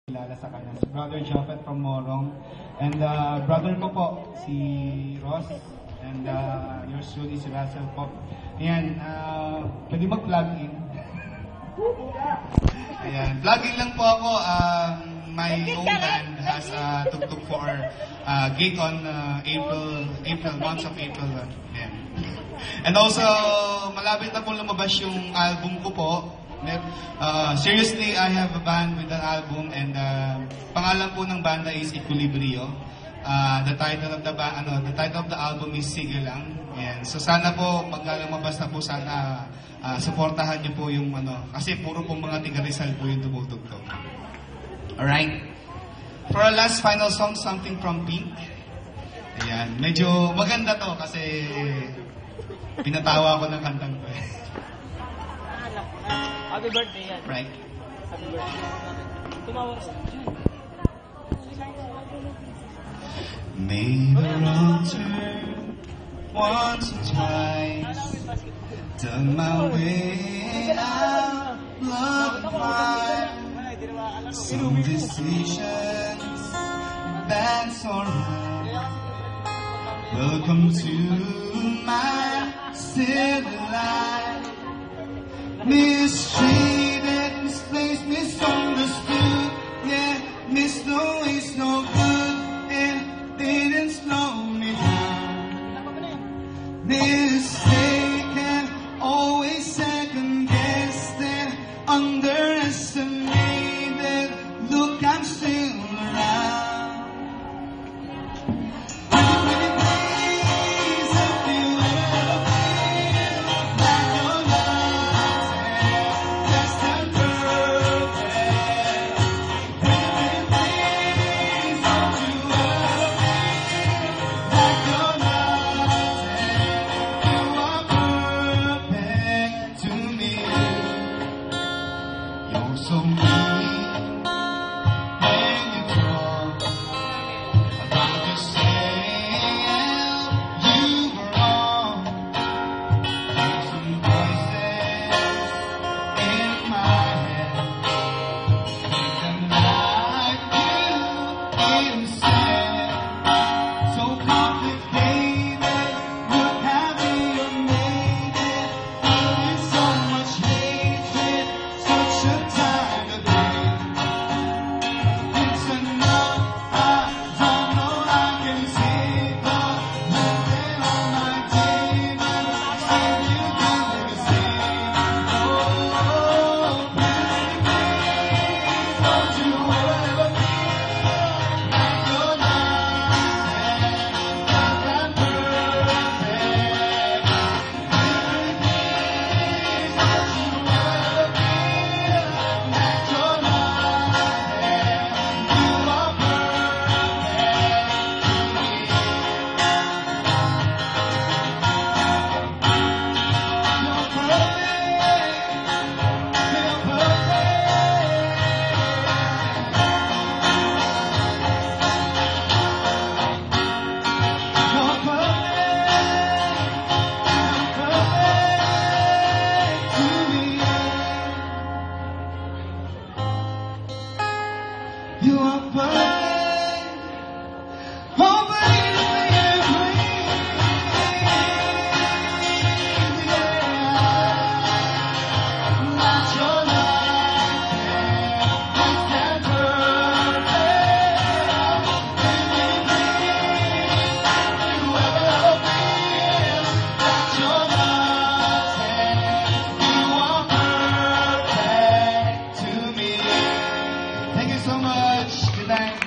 kilala sa kanya. Si Brother Japhet from Morong. And brother ko po, si Ross. And yours truly, si Russell po. Ayan, pwede mag-plug in. Ayan, plug in lang po ako. My own band has tugtog for gig on months of April. Ayan. And also, malapit na po lumabas yung album ko po. Seriously, I have a band with an album, and pangalan po ng banda is Equilibrio. The title of the album is Sige Lang. Ayan. So sana po pag lumabas na po, sana suportahan niyo po yung kasi puro po mga tiga Rizal po yung tumutugtog. Alright. For our last final song, something from Pink. Ayan. Medyo maganda to kasi pinatawa ko ng kantang ko eh. Happy birthday yan. Right. Happy birthday. Tumawag sa Made a wrong turn once or twice, done my way out, love and fire. Some decisions, that's alright. Welcome to my city life. Mistreated, misplaced, misunderstood. Yeah, missed no waste, no good, and didn't slow me down. Mistaken, always second guessed and underestimated. Look, I'm still around. So mean when you talk about yourself, you were wrong. There's some voices in my head, thinking like you instead. So complicated, look how you made it. Feeling so much hatred, such a you are perfect. Oh, baby, yeah. Not your life, it's that perfect. You ever feel that your life, you are perfect to me. Thank you so much. Good night.